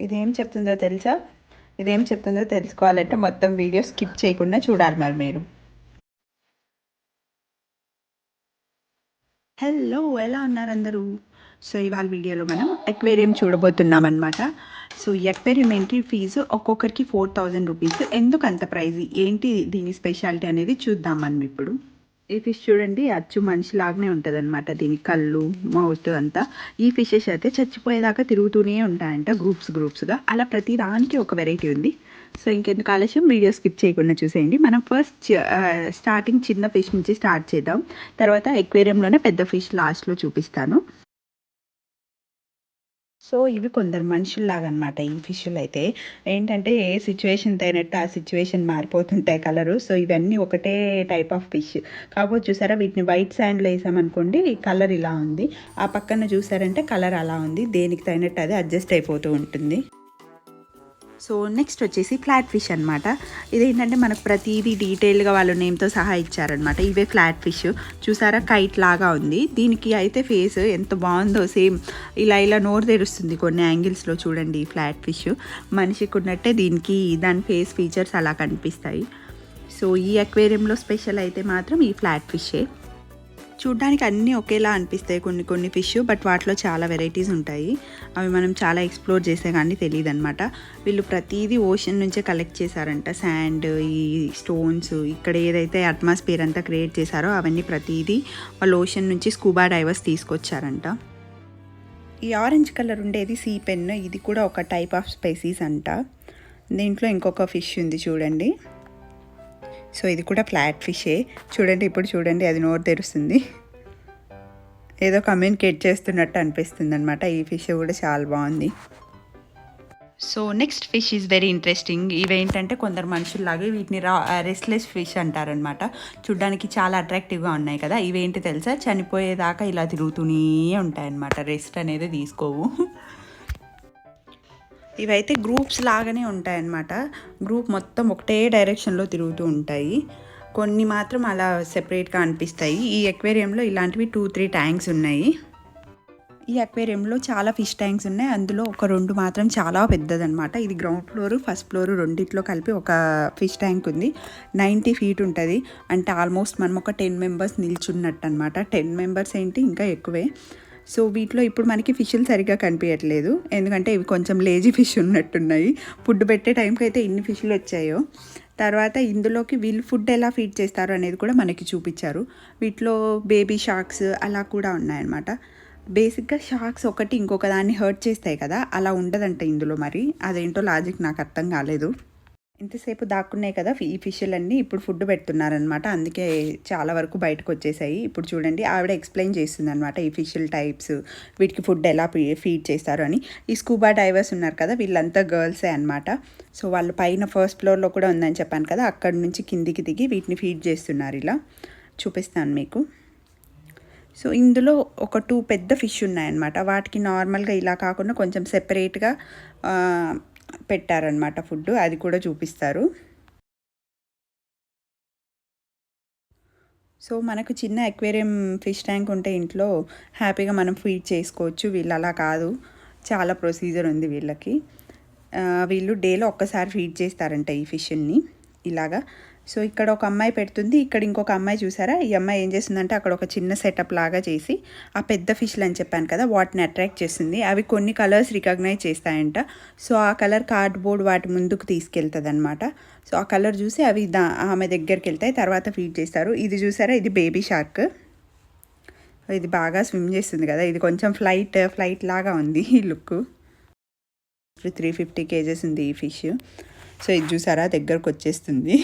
ఇదేం చెప్తుందో తెలుసా? ఇదేం చెప్తుందో తెలుసుకోవాలంటే మొత్తం వీడియో స్కిప్ చేయకుండా చూడాలి మరి మీరు. హలో, ఎలా ఉన్నారు అందరూ? సో ఇవాళ వీడియోలో మనం ఎక్వేరియం చూడబోతున్నాం అనమాట. సో ఈ ఎక్వేరియం ఎంట్రీ ఫీజు ఒక్కొక్కరికి 4000 రూపీస్. ఎందుకు అంత ప్రైజ్, ఏంటి దీని స్పెషాలిటీ అనేది చూద్దాం మనం ఇప్పుడు. ఈ ఫిష్ చూడండి, అచ్చు మనిషిలాగానే ఉంటుంది అనమాట. దీని కళ్ళు, మౌత్ అంతా. ఈ ఫిషెస్ అయితే చచ్చిపోయేదాకా తిరుగుతూనే ఉంటాయంట, గ్రూప్స్గా. అలా ప్రతి దానికి ఒక వెరైటీ ఉంది. సో ఇంకెందుకు ఆలస్యం, వీడియో స్కిప్ చేయకుండా చూసేయండి. మనం ఫస్ట్ స్టార్టింగ్ చిన్న ఫిష్ నుంచి స్టార్ట్ చేద్దాం. తర్వాత ఎక్వేరియంలోనే పెద్ద ఫిష్ లాస్ట్లో చూపిస్తాను. సో ఇవి కొందరు మనుషుల్లాగా అనమాట. ఈ ఫిష్లు అయితే ఏంటంటే ఏ సిచ్యువేషన్ తగినట్టు ఆ సిచ్యువేషన్ మారిపోతుంటాయి కలరు. సో ఇవన్నీ ఒకటే టైప్ ఆఫ్ ఫిష్. కాకపోతే చూసారా, వీటిని వైట్ శాండ్లో వేసామనుకోండి కలర్ ఇలా ఉంది. ఆ పక్కన చూసారంటే కలర్ అలా ఉంది. దేనికి తగినట్టు అది అడ్జస్ట్ అయిపోతూ ఉంటుంది. సో నెక్స్ట్ వచ్చేసి ఫ్లాట్ ఫిష్ అనమాట. ఇదేంటంటే మనకు ప్రతిదీ డీటెయిల్గా వాళ్ళు నేమ్తో సహా ఇచ్చారనమాట. ఇవే ఫ్లాట్ ఫిష్. చూసారా, కైట్ లాగా ఉంది. దీనికి అయితే ఫేస్ ఎంత బాగుందో, సేమ్ ఇలా నోరు తెరుస్తుంది కొన్ని యాంగిల్స్లో. చూడండి, ఫ్లాట్ ఫిష్ మనిషికి ఉన్నట్టే దీనికి దాని ఫేస్ ఫీచర్స్ అలా కనిపిస్తాయి. సో ఈ అక్వేరియంలో స్పెషల్ అయితే మాత్రం ఈ ఫ్లాట్ ఫిషే. చూడ్డానికి అన్నీ ఒకేలా అనిపిస్తాయి కొన్ని ఫిష్, బట్ వాటిలో చాలా వెరైటీస్ ఉంటాయి. అవి మనం చాలా ఎక్స్ప్లోర్ చేసే కానీ తెలియదు అనమాట. వీళ్ళు ప్రతిదీ ఓషన్ నుంచే కలెక్ట్ చేశారంట. శాండ్, ఈ స్టోన్స్, ఇక్కడ ఏదైతే అట్మాస్ఫియర్ అంతా క్రియేట్ చేశారో అవన్నీ ప్రతిదీ వాళ్ళు ఓషన్ నుంచి స్కూబా డైవర్స్ తీసుకొచ్చారంట. ఈ ఆరెంజ్ కలర్ ఉండేది సీ పెన్. ఇది కూడా ఒక టైప్ ఆఫ్ స్పైసీస్ అంట. దీంట్లో ఇంకొక ఫిష్ ఉంది చూడండి. సో ఇది కూడా ఫ్లాట్ ఫిషే. చూడండి, ఇప్పుడు చూడండి, అది నోరు తెరుస్తుంది. ఏదో కమ్యూనికేట్ చేస్తున్నట్టు అనిపిస్తుంది అనమాట. ఈ ఫిష్ కూడా చాలా బాగుంది. So next fish is very interesting. ఇవేంటంటే కొందరు మనుషుల్లాగే వీటిని రెస్ట్లెస్ ఫిష్ అంటారనమాట. చూడ్డానికి చాలా అట్రాక్టివ్గా ఉన్నాయి కదా. ఇవేంటి తెలుసా, చనిపోయేదాకా ఇలా తిరుగుతూనే ఉంటాయన్నమాట. రెస్ట్ అనేది తీసుకోవు. ఇవైతే గ్రూప్స్ లాగానే ఉంటాయన్నమాట. గ్రూప్ మొత్తం ఒకటే డైరెక్షన్లో తిరుగుతూ ఉంటాయి. కొన్ని మాత్రం అలా సెపరేట్గా అనిపిస్తాయి. ఈ అక్వేరియంలో ఇలాంటివి 2-3 ట్యాంక్స్ ఉన్నాయి. ఈ అక్వేరియంలో చాలా ఫిష్ ట్యాంక్స్ ఉన్నాయి. అందులో ఒక 2 మాత్రం చాలా పెద్దదన్నమాట. ఇది గ్రౌండ్ ఫ్లోర్, ఫస్ట్ ఫ్లోర్ రెండిట్లో కలిపి ఒక ఫిష్ ట్యాంక్ ఉంది. 90 feet ఉంటుంది. అంటే ఆల్మోస్ట్ మనం ఒక 10 members నిల్చున్నట్టు అనమాట. 10 members ఏంటి, ఇంకా ఎక్కువే. సో వీటిలో ఇప్పుడు మనకి ఫిష్లు సరిగ్గా కనిపించట్లేదు, ఎందుకంటే ఇవి కొంచెం లేజీ ఫిష్ ఉన్నట్టున్నాయి. ఫుడ్ పెట్టే టైంకి అయితే ఇన్ని ఫిష్లు వచ్చాయో. తర్వాత ఇందులోకి వీళ్ళు ఫుడ్ ఎలా ఫీడ్ చేస్తారు అనేది కూడా మనకి చూపించారు. వీటిలో బేబీ షార్క్స్ అలా కూడా ఉన్నాయన్నమాట. బేసిక్గా షార్క్స్ ఒకటి ఇంకొక దాన్ని హర్ట్ చేస్తాయి కదా, అలా ఉండదంట ఇందులో. మరి అదేంటో లాజిక్ నాకు అర్థం కాలేదు. ఇంతసేపు దాక్కున్నాయి కదా ఈ ఫిష్లన్నీ, ఇప్పుడు ఫుడ్ పెడుతున్నారనమాట. అందుకే చాలా వరకు బయటకు వచ్చేసాయి. ఇప్పుడు చూడండి, ఆవిడ ఎక్స్ప్లెయిన్ చేస్తుంది అనమాట ఈ ఫిష్ల టైప్స్, వీటికి ఫుడ్ ఎలా ఫీడ్ చేస్తారు అని. ఈ స్కూబా డైవర్స్ ఉన్నారు కదా, వీళ్ళంతా గర్ల్సే అనమాట. సో వాళ్ళు పైన ఫస్ట్ ఫ్లోర్లో కూడా ఉందని చెప్పాను కదా, అక్కడ నుంచి కిందికి దిగి వీటిని ఫీడ్ చేస్తున్నారు. ఇలా చూపిస్తాను మీకు. సో ఇందులో ఒక 2 పెద్ద ఫిష్ ఉన్నాయన్నమాట. వాటికి నార్మల్గా ఇలా కాకుండా కొంచెం సెపరేట్గా పెట్టారనమాట ఫుడ్, అది కూడా చూపిస్తారు. సో మనకు చిన్న అక్వేరియం ఫిష్ ట్యాంక్ ఉంటే ఇంట్లో హ్యాపీగా మనం ఫీడ్ చేసుకోవచ్చు. వీళ్ళు అలా కాదు, చాలా ప్రొసీజర్ ఉంది వీళ్ళకి. వీళ్ళు డేలో ఒక్కసారి ఫీడ్ చేస్తారంట ఈ ఫిష్ని ఇలాగా. సో ఇక్కడ ఒక అమ్మాయి పెడుతుంది, ఇక్కడ ఇంకొక అమ్మాయి చూసారా. ఈ అమ్మాయి ఏం చేస్తుందంటే అక్కడ ఒక చిన్న సెటప్ లాగా చేసి ఆ పెద్ద ఫిష్లు అని చెప్పాను కదా, వాటిని అట్రాక్ట్ చేస్తుంది. అవి కొన్ని కలర్స్ రికగ్నైజ్ చేస్తాయంట. సో ఆ కలర్ కార్డ్బోర్డ్ వాటి ముందుకు తీసుకెళ్తుంది అనమాట. సో ఆ కలర్ చూసి అవి ఆమె దగ్గరికి వెళ్తాయి, తర్వాత ఫీడ్ చేస్తారు. ఇది చూసారా, ఇది బేబీ షార్క్. ఇది బాగా స్విమ్ చేస్తుంది కదా. ఇది కొంచెం ఫ్లైట్ లాగా ఉంది ఈ లుక్. 350 kgs ఉంది ఈ ఫిష్. సో ఇది చూసారా, దగ్గరకు వచ్చేస్తుంది.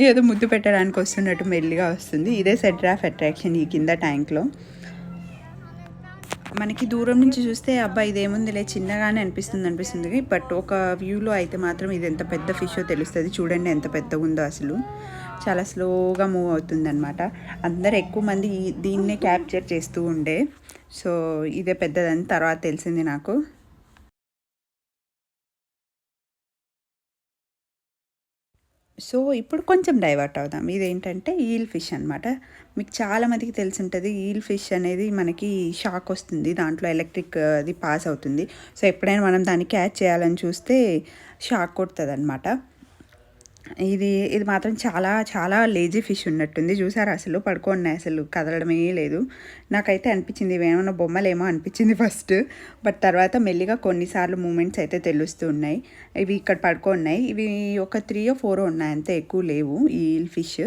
ఏదో ముద్దు పెట్టడానికి వస్తున్నట్టు మెల్లిగా వస్తుంది. ఇదే సెంటర్ ఆఫ్ అట్రాక్షన్ ఈ కింద ట్యాంక్లో. మనకి దూరం నుంచి చూస్తే అబ్బా ఇదేముందిలే చిన్నగానే అనిపిస్తుంది, బట్ ఒక వ్యూలో అయితే మాత్రం ఇది ఎంత పెద్ద ఫిషో తెలుస్తుంది. చూడండి ఎంత పెద్దగా ఉందో అసలు. చాలా స్లోగా మూవ్ అవుతుంది అనమాట. అందరు ఎక్కువ మంది దీన్నే క్యాప్చర్ చేస్తూ ఉండే. సో ఇదే పెద్దదని తర్వాత తెలిసింది నాకు. సో ఇప్పుడు కొంచెం డైవర్ట్ అవుదాం. ఇదేంటంటే ఈల్ ఫిష్ అనమాట. మీకు చాలామందికి తెలిసుంటుంది ఈల్ ఫిష్ అనేది మనకి షాక్ వస్తుంది. దాంట్లో ఎలక్ట్రిక్ అది పాస్ అవుతుంది. సో ఎప్పుడైనా మనం దాన్ని క్యాచ్ చేయాలని చూస్తే షాక్ కొడుతుందనమాట. ఇది మాత్రం చాలా చాలా లేజీ ఫిష్ ఉన్నట్టుంది. చూసారా అసలు పడుకోన్నాయి, అసలు కదలడమే లేదు. నాకైతే అనిపించింది ఇవేమన్నా బొమ్మలేమో అనిపించింది ఫస్ట్. బట్ తర్వాత మెల్లిగా కొన్నిసార్లు మూమెంట్స్ అయితే తెలుస్తూ ఉన్నాయి. ఇవి ఇక్కడ పడుకోన్నాయి. ఇవి ఒక 3 or 4 ఉన్నాయి, అంతే, ఎక్కువ లేవు ఈ ఫిష్.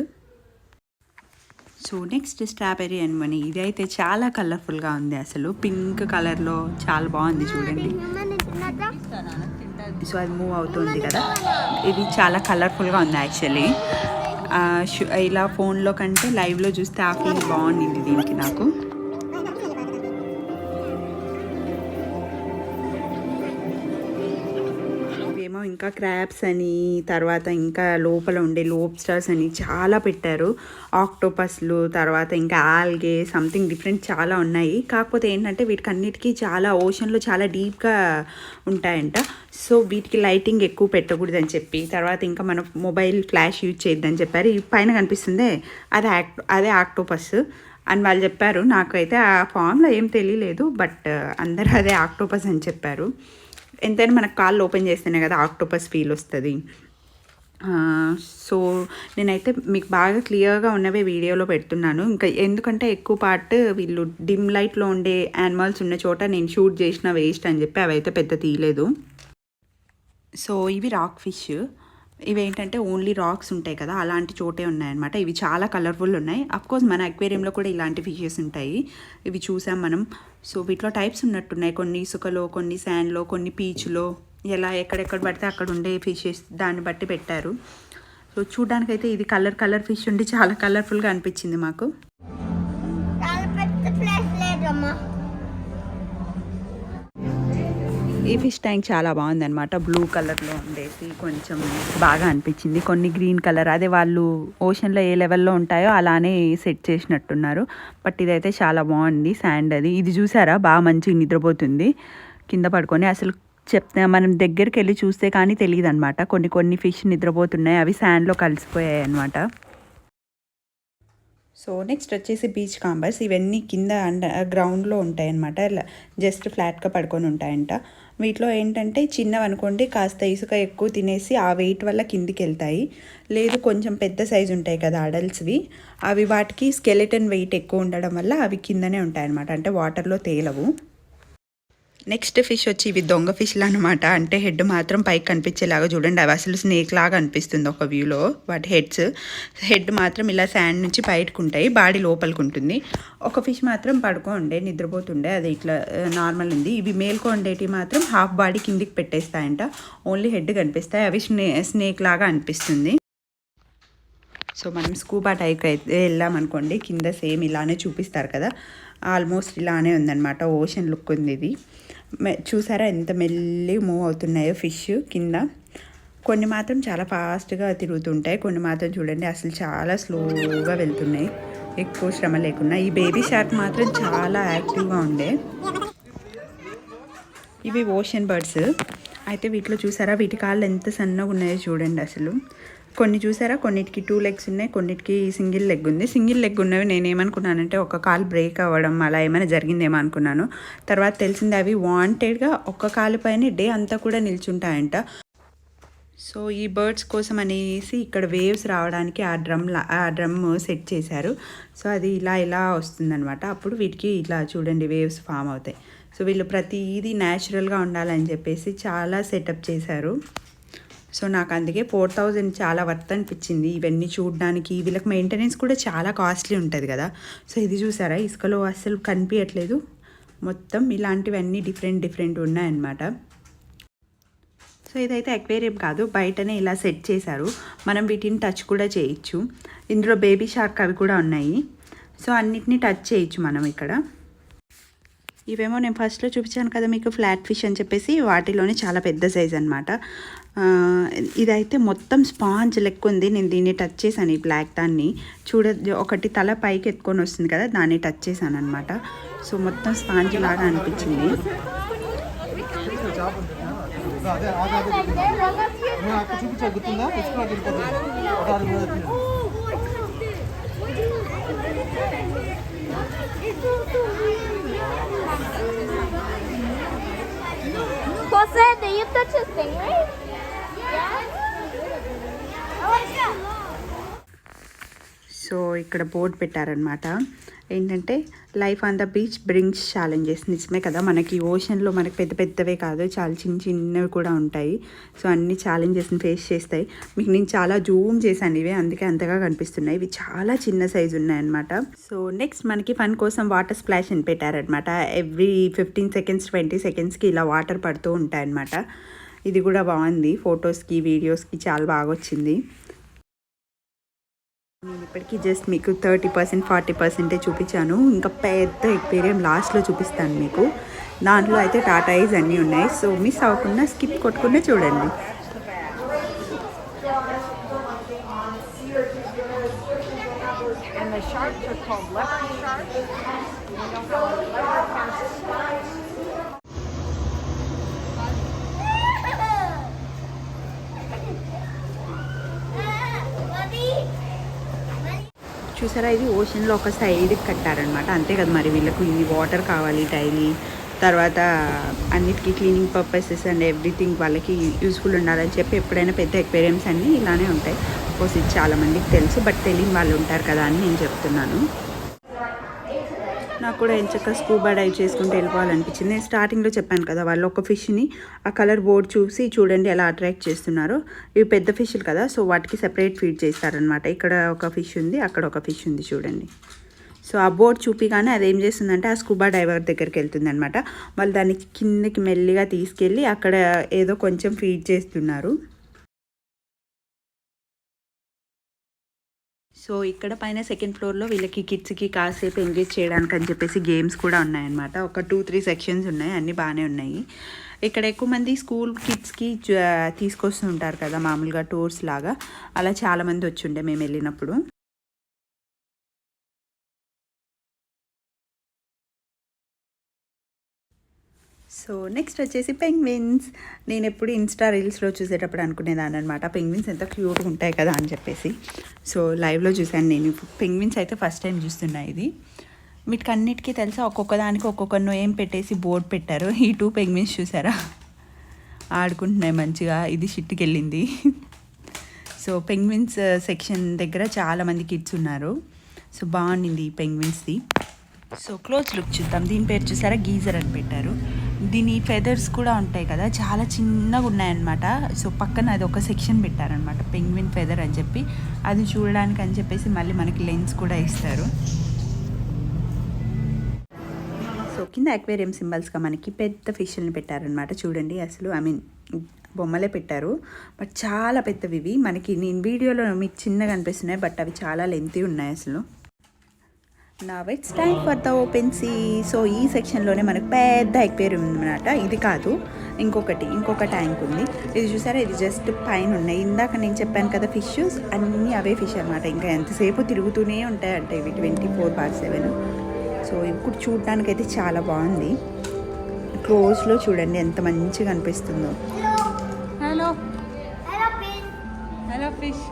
సో నెక్స్ట్ స్ట్రాబెర్రీ అనిమని, ఇది అయితే చాలా కలర్ఫుల్గా ఉంది. అసలు పింక్ కలర్లో చాలా బాగుంది చూడండి. సో అది మూవ్ అవుతుంది కదా, ఇది చాలా కలర్ఫుల్గా ఉంది యాక్చువల్లీ. ఇలా ఫోన్లో కంటే లైవ్లో చూస్తే ఆ ఫీల్ బాగుంది దీనికి నాకు. ఏమో ఇంకా క్రాబ్స్ అని, తర్వాత ఇంకా లోపల ఉండే లోబ్స్టర్స్ అని చాలా పెట్టారు. ఆక్టోపస్లు, తర్వాత ఇంకా ఆల్గే, సంథింగ్ డిఫరెంట్ చాలా ఉన్నాయి. కాకపోతే ఏంటంటే వీటికి అన్నిటికీ చాలా ఓషన్లో చాలా డీప్గా ఉంటాయంట. సో వీటికి లైటింగ్ ఎక్కువ పెట్టకూడదని చెప్పి, తర్వాత ఇంకా మన మొబైల్ ఫ్లాష్ యూజ్ చేయొద్దని చెప్పారు. ఈ పైన కనిపిస్తుందే అదే ఆక్టోపస్ అని వాళ్ళు చెప్పారు. నాకైతే ఆ ఫామ్లో ఏం తెలియలేదు, బట్ అందరూ అదే ఆక్టోపస్ అని చెప్పారు. ఎంతైనా మనకు కాళ్ళు ఓపెన్ చేస్తేనే కదా ఆక్టోపస్ ఫీల్ వస్తుంది. సో నేనైతే మీకు బాగా క్లియర్గా ఉన్నవే వీడియోలో పెడుతున్నాను. ఇంకా ఎందుకంటే ఎక్కువ పార్ట్ వీళ్ళు డిమ్ లైట్లో ఉండే యానిమల్స్ ఉన్న చోట నేను షూట్ చేసిన వేస్ట్ అని చెప్పి అవైతే పెద్ద తీయలేదు. సో ఇవి రాక్ ఫిష్. ఇవేంటంటే ఓన్లీ రాక్స్ ఉంటాయి కదా, అలాంటి చోటే ఉన్నాయన్నమాట. ఇవి చాలా కలర్ఫుల్ ఉన్నాయి. అఫ్కోర్స్ మన అక్వేరియంలో కూడా ఇలాంటి ఫిషెస్ ఉంటాయి, ఇవి చూసాం మనం. సో వీటిలో టైప్స్ ఉన్నట్టున్నాయి, కొన్ని ఇసుకలో, కొన్ని శాండ్లో, కొన్ని పీచ్లో, ఎలా ఎక్కడెక్కడ పడితే అక్కడ ఉండే ఫిషెస్ దాన్ని బట్టి పెట్టారు. సో చూడ్డానికైతే ఇది కలర్ ఫిష్ ఉండి చాలా కలర్ఫుల్గా అనిపించింది మాకు. ఈ ఫిష్ ట్యాంక్ చాలా బాగుందన్నమాట. బ్లూ కలర్లో ఉండేసి కొంచెం బాగా అనిపించింది. కొన్ని గ్రీన్ కలర్, అదే వాళ్ళు ఓషన్లో ఏ లెవెల్లో ఉంటాయో అలానే సెట్ చేసినట్టున్నారు. బట్ ఇదైతే చాలా బాగుంది. శాండ్ అది, ఇది చూసారా బాగా మంచిగా నిద్రపోతుంది కింద పడుకొని. అసలు మనం దగ్గరికి వెళ్ళి చూస్తే కానీ తెలియదు అనమాట. కొన్ని ఫిష్ నిద్రపోతున్నాయి, అవి శాండ్లో కలిసిపోయాయి అనమాట. సో నెక్స్ట్ వచ్చేసి బీచ్ కాంబర్స్. ఇవన్నీ కింద గ్రౌండ్లో ఉంటాయన్నమాట, జస్ట్ ఫ్లాట్గా పడుకొని ఉంటాయంట. వీటిలో ఏంటంటే చిన్నవి అనుకోండి, కాస్త ఇసుక ఎక్కువ తినేసి ఆ వెయిట్ వల్ల కిందికి వెళ్తాయి. లేదు కొంచెం పెద్ద సైజు ఉంటాయి కదా అడల్ట్స్వి, అవి వాటికి స్కెలిటన్ వెయిట్ ఎక్కువ ఉండడం వల్ల అవి కిందనే ఉంటాయన్నమాట, అంటే వాటర్లో తేలవు. నెక్స్ట్ ఫిష్ వచ్చి ఇవి దొంగ ఫిష్లు అనమాట. అంటే హెడ్ మాత్రం పైకి కనిపించేలాగా చూడండి, అవి అసలు స్నేక్ లాగా అనిపిస్తుంది ఒక వ్యూలో. వాటి హెడ్ మాత్రం ఇలా శాండ్ నుంచి బయటకు ఉంటాయి, బాడీ లోపలికి ఉంటుంది. ఒక ఫిష్ మాత్రం పడుకోండే, నిద్రపోతుండే, అది ఇట్లా నార్మల్ ఉంది. ఇవి మేల్కొండేటివి మాత్రం హాఫ్ బాడీ కిందికి పెట్టేస్తాయంట, ఓన్లీ హెడ్ కనిపిస్తాయి. అవి స్నేక్ లాగా అనిపిస్తుంది. సో మనం స్కూబా టైప్కి అయితే వెళ్ళామనుకోండి, కింద సేమ్ ఇలానే చూపిస్తారు కదా, ఆల్మోస్ట్ ఇలానే ఉందన్నమాట. ఓషన్ లుక్ ఉంది ఇది. చూసారా ఎంత మెల్లి మూవ్ అవుతున్నాయో ఫిష్ కింద. కొన్ని మాత్రం చాలా ఫాస్ట్గా తిరుగుతుంటాయి, కొన్ని మాత్రం చూడండి అసలు చాలా స్లోగా వెళ్తున్నాయి, ఎక్కువ శ్రమ లేకుండా. ఈ బేబీ షార్క్ మాత్రం చాలా యాక్టివ్గా ఉండే. ఇవి ఓషన్ బర్డ్స్. అయితే వీటిలో చూసారా వీటి కాళ్ళు ఎంత సన్నగా ఉన్నాయో చూడండి అసలు. కొన్ని చూసారా, కొన్నిటికి 2 legs ఉన్నాయి, కొన్నిటికి సింగిల్ లెగ్ ఉంది. సింగిల్ లెగ్ ఉన్నవి నేనేమనుకున్నానంటే ఒక కాలు బ్రేక్ అవ్వడం అలా ఏమైనా జరిగిందేమో అనుకున్నాను. తర్వాత తెలిసింది అవి వాంటెడ్గా ఒక్క కాలు పైన డే అంతా కూడా నిల్చుంటాయంట. సో ఈ బర్డ్స్ కోసం అనేసి ఇక్కడ వేవ్స్ రావడానికి ఆ డ్రమ్ సెట్ చేశారు. సో అది ఇలా వస్తుందన్నమాట. అప్పుడు వీటికి ఇట్లా చూడండి వేవ్స్ ఫామ్ అవుతాయి. సో వీళ్ళు ప్రతిదీ న్యాచురల్గా ఉండాలని చెప్పేసి చాలా సెటప్ చేశారు. సో నాకు అందుకే 4000 చాలా వర్త్ అనిపించింది ఇవన్నీ చూడడానికి. వీళ్ళకి మెయింటెనెన్స్ కూడా చాలా కాస్ట్లీ ఉంటుంది కదా. సో ఇది చూసారా ఇసుకలో అస్సలు కనిపించట్లేదు, మొత్తం ఇలాంటివన్నీ డిఫరెంట్ ఉన్నాయన్నమాట. సో ఇదైతే అక్వేరియం కాదు, బయటనే ఇలా సెట్ చేశారు, మనం వీటిని టచ్ కూడా చేయొచ్చు. ఇందులో బేబీ షార్క్ అవి కూడా ఉన్నాయి. సో అన్నిటినీ టచ్ చేయొచ్చు మనం ఇక్కడ. ఇవేమో నేను ఫస్ట్లో చూపించాను కదా మీకు ఫ్లాట్ ఫిష్ అని చెప్పేసి, వాటిలోనే చాలా పెద్ద సైజ్ అనమాట. ఇదైతే మొత్తం స్పాంజ్ లెక్క ఉంది. నేను దీన్ని టచ్ చేశాను, ఈ బ్లాక్ దాన్ని ఒకటి తల పైకి ఎత్తుకొని వస్తుంది కదా, దాన్ని టచ్ చేశాను అనమాట. సో మొత్తం స్పాంజ్ లాగా అనిపించింది. అదే అదే నేను అక్కడ చూపించా గుర్తుందా తీసుకున్నా వెళ్ళిపోతుంది. Jose, do you touch his finger? Yeah. So ఇక్కడ బోర్డు పెట్టారనమాట. ఏంటంటే life on the beach brings challenges. నిజమే కదా, మనకి ఓషన్లో మనకి పెద్ద పెద్దవే కాదు, చాలా చిన్న చిన్నవి కూడా ఉంటాయి. సో అన్ని ఛాలెంజెస్ని ఫేస్ చేస్తాయి. మీకు నేను చాలా జూమ్ చేశాను ఇవే, అందుకే అంతగా కనిపిస్తున్నాయి. ఇవి చాలా చిన్న సైజు ఉన్నాయన్నమాట. సో నెక్స్ట్ మనకి ఫన్ కోసం వాటర్ స్ప్లాష్ అని పెట్టారనమాట. ఎవ్రీ 15 సెకండ్స్ 20 సెకండ్స్కి ఇలా వాటర్ పడుతూ ఉంటాయన్నమాట. ఇది కూడా బాగుంది, ఫొటోస్కి వీడియోస్కి చాలా బాగా వచ్చింది. నేను ఇప్పటికీ జస్ట్ మీకు 30% 40% చూపించాను. ఇంకా పెద్ద ఎక్వేరియం లాస్ట్లో చూపిస్తాను మీకు. దాంట్లో అయితే టాటా ఐస్ అన్నీ ఉన్నాయి. సో మిస్ అవ్వకుండా స్కిప్ కొట్టకుండా చూడండి. చూసారా, ఇది ఓషన్లో ఒక సైడ్కి కట్టారనమాట. అంతే కదా మరి, వీళ్ళకు ఇది వాటర్ కావాలి డైలీ, తర్వాత అన్నిటికీ క్లీనింగ్ పర్పసెస్ అండ్ ఎవ్రీథింగ్ వాళ్ళకి యూస్ఫుల్ ఉండాలని చెప్పి ఎప్పుడైనా పెద్ద ఎక్వేరియంస్ అన్నీ ఇలానే ఉంటాయి. కోర్స్ ఇది చాలామందికి తెలుసు, బట్ తెలియని వాళ్ళు ఉంటారు కదా అని నేను చెప్తున్నాను. నాకు కూడా ఎంచక్క స్కూబా డైవ్ చేసుకుంటూ వెళ్ళిపోవాలనిపించింది. నేను స్టార్టింగ్లో చెప్పాను కదా, వాళ్ళు ఒక ఫిష్ని ఆ కలర్ బోర్డ్ చూసి చూడండి ఎలా అట్రాక్ట్ చేస్తున్నారో. ఇవి పెద్ద ఫిష్లు కదా, సో వాటికి సెపరేట్ ఫీడ్ చేస్తారనమాట. ఇక్కడ ఒక ఫిష్ ఉంది, అక్కడ ఒక ఫిష్ ఉంది చూడండి. సో ఆ బోర్డ్ చూపిగానే అది ఏం చేస్తుందంటే ఆ స్కూబా డైవర్ దగ్గరికి వెళ్తుంది అనమాట. వాళ్ళు దాన్ని కిందకి మెల్లిగా తీసుకెళ్ళి అక్కడ ఏదో కొంచెం ఫీడ్ చేస్తున్నారు. సో ఇక్కడ పైన సెకండ్ ఫ్లోర్లో వీళ్ళకి కిడ్స్కి కాసేపు ఎంగేజ్ చేయడానికి అని చెప్పేసి గేమ్స్ కూడా ఉన్నాయన్నమాట. ఒక 2-3 సెక్షన్స్ ఉన్నాయి, అన్నీ బాగానే ఉన్నాయి. ఇక్కడ ఎక్కువ మంది స్కూల్ కిడ్స్కి తీసుకొస్తూ ఉంటారు కదా మామూలుగా టూర్స్ లాగా, అలా చాలామంది వచ్చి ఉండే మేము వెళ్ళినప్పుడు. సో నెక్స్ట్ వచ్చేసి పెంగ్విన్స్. నేను ఎప్పుడు ఇన్స్టా రీల్స్లో చూసేటప్పుడు అనుకునేదాన్ని అనమాట, పెంగ్విన్స్ ఎంత క్యూట్గా ఉంటాయి కదా అని చెప్పేసి. సో లైవ్లో చూశాను నేను. పెంగ్విన్స్ అయితే ఫస్ట్ టైం చూస్తున్నా. ఇది వీటికి అన్నిటికీ తెలుసా, ఒక్కొక్క దానికి ఒక్కొక్క నేమ్ పెట్టేసి బోర్డు పెట్టారు. ఈ 2 పెంగ్విన్స్ చూసారా ఆడుకుంటున్నాయి మంచిగా. ఇది షిట్కి వెళ్ళింది. సో పెంగ్విన్స్ సెక్షన్ దగ్గర చాలామంది కిడ్స్ ఉన్నారు. సో బాగుండింది ఈ పెంగ్విన్స్ది. సో క్లోజ్ లుక్ చూద్దాం. దీని పేరు చూసారా, గీజర్ అని పెట్టారు. దీని ఫెదర్స్ కూడా ఉంటాయి కదా, చాలా చిన్నగా ఉన్నాయన్నమాట. సో పక్కన అది ఒక సెక్షన్ పెట్టారనమాట, పెంగ్విన్ ఫెదర్ అని చెప్పి. అది చూడడానికి అని చెప్పేసి మళ్ళీ మనకి లెన్స్ కూడా ఇస్తారు. సో కింద అక్వేరియం సింబల్స్గా మనకి పెద్ద ఫిష్ని పెట్టారనమాట. చూడండి అసలు, బొమ్మలే పెట్టారు, బట్ చాలా పెద్దవి ఇవి. మనకి నేను వీడియోలో మీకు చిన్నగా అనిపిస్తున్నాయి, బట్ అవి చాలా లెంతీ ఉన్నాయి అసలు. నా it's time for the open see. So ఈ సెక్షన్లోనే మనకు పెద్ద ఎక్వేరియం ఉందన్నమాట. ఇది కాదు, ఇంకొక ట్యాంక్ ఉంది. ఇది చూసారా, ఇది జస్ట్ పైన ఉన్నాయి. ఇందాక నేను చెప్పాను కదా ఫిషెస్, అన్నీ అవే ఫిష్ అనమాట. ఇంకా ఎంతసేపు తిరుగుతూనే ఉంటాయంట ఇవి 24/7. సో ఇప్పుడు చూడడానికి అయితే చాలా బాగుంది. క్లోజ్లో చూడండి ఎంత మంచిగా అనిపిస్తుందో. Hello fish.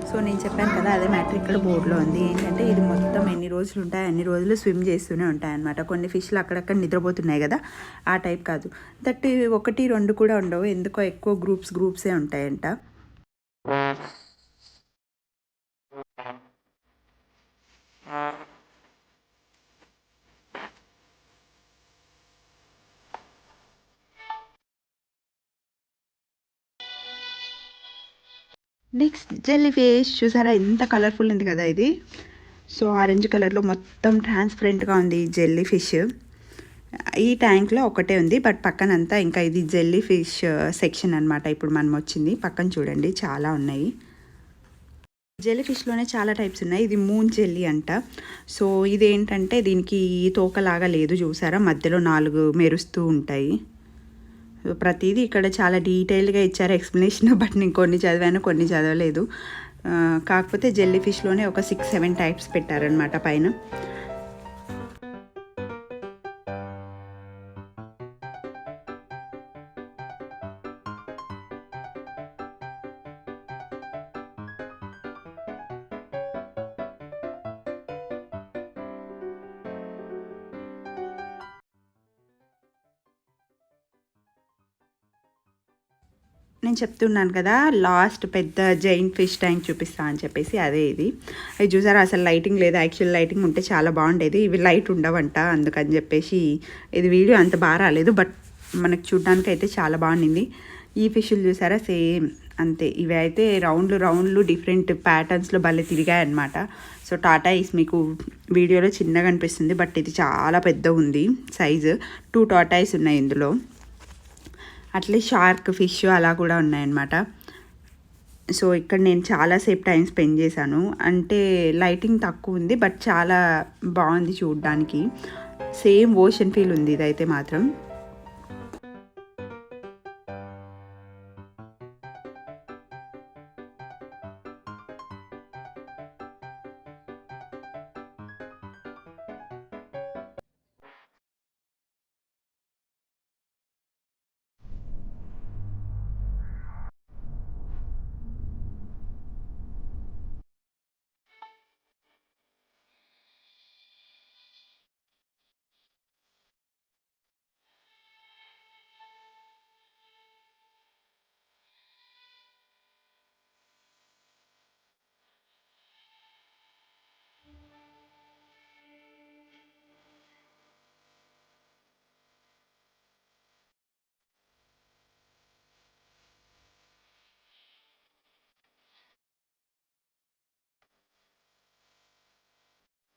సో నేను చెప్పాను కదా, అదే మ్యాటర్ ఇక్కడ బోర్డులో ఉంది. ఏంటంటే ఇది మొత్తం ఎన్ని రోజులు ఉంటాయి అన్ని రోజులు స్విమ్ చేస్తూనే ఉంటాయన్నమాట. కొన్ని ఫిష్లు అక్కడక్కడ నిద్రపోతున్నాయి కదా, ఆ టైప్ కాదు. దట్ 1-2 కూడా ఉండవు, ఎందుకో ఎక్కువ గ్రూప్సే ఉంటాయంట. Next jelly fish. చూసారా ఎంత కలర్ఫుల్ ఉంది కదా ఇది. సో ఆరెంజ్ కలర్లో మొత్తం ట్రాన్స్పరెంట్గా ఉంది జెల్లీ ఫిష్. ఈ ట్యాంక్లో ఒకటే ఉంది, బట్ పక్కనంతా ఇంకా ఇది జెల్లీ ఫిష్ సెక్షన్ అనమాట. ఇప్పుడు మనం వచ్చింది పక్కన చూడండి చాలా ఉన్నాయి. జెల్లీ ఫిష్లోనే చాలా టైప్స్ ఉన్నాయి. ఇది మూన్ జెల్లీ అంట. సో ఇదేంటంటే దీనికి తోకలాగా లేదు, చూసారా మధ్యలో 4 మెరుస్తూ ఉంటాయి. ప్రతిదీ ఇక్కడ చాలా డీటెయిల్గా ఇచ్చారు ఎక్స్ప్లెనేషన్, బట్ నేను కొన్ని చదివాను కొన్ని చదవలేదు. కాకపోతే జెల్లీ ఫిష్లోనే ఒక 6-7 టైప్స్ పెట్టారనమాట పైన. నేను చెప్తున్నాను కదా లాస్ట్ పెద్ద జైన్ ఫిష్ ట్యాంక్ చూపిస్తా అని చెప్పేసి అదే ఇది. అది చూసారా అసలు లైటింగ్ లేదు, యాక్చువల్ లైటింగ్ ఉంటే చాలా బాగుండేది. ఇవి లైట్ ఉండవంట, అందుకని చెప్పేసి ఇది వీడియో అంత బాగా రాలేదు, బట్ మనకు చూడడానికి అయితే చాలా బాగుండింది. ఈ ఫిష్లు చూసారా సేమ్ అంతే. ఇవి అయితే రౌండ్లు డిఫరెంట్ ప్యాటర్న్స్లో భలే తిరిగాయి అనమాట. సో టాటా ఈస్ మీకు వీడియోలో చిన్నగా అనిపిస్తుంది, బట్ ఇది చాలా పెద్ద ఉంది సైజు. 2 టాటాయిస్ ఉన్నాయి ఇందులో. అట్లే షార్క్ ఫిష్ అలా కూడా ఉన్నాయన్నమాట. సో ఇక్కడ నేను చాలాసేపు టైం స్పెండ్ చేశాను. అంటే లైటింగ్ తక్కువ ఉంది, బట్ చాలా బాగుంది చూడడానికి. సేమ్ ఓషన్ ఫీల్ ఉంది ఇదైతే మాత్రం.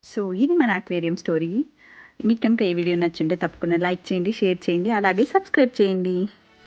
సో ఇది మన అక్వేరియం స్టోరీ. మీకు కనుక ఏ వీడియో నచ్చుంటే తప్పకుండా లైక్ చేయండి, షేర్ చేయండి, అలాగే సబ్స్క్రైబ్ చేయండి.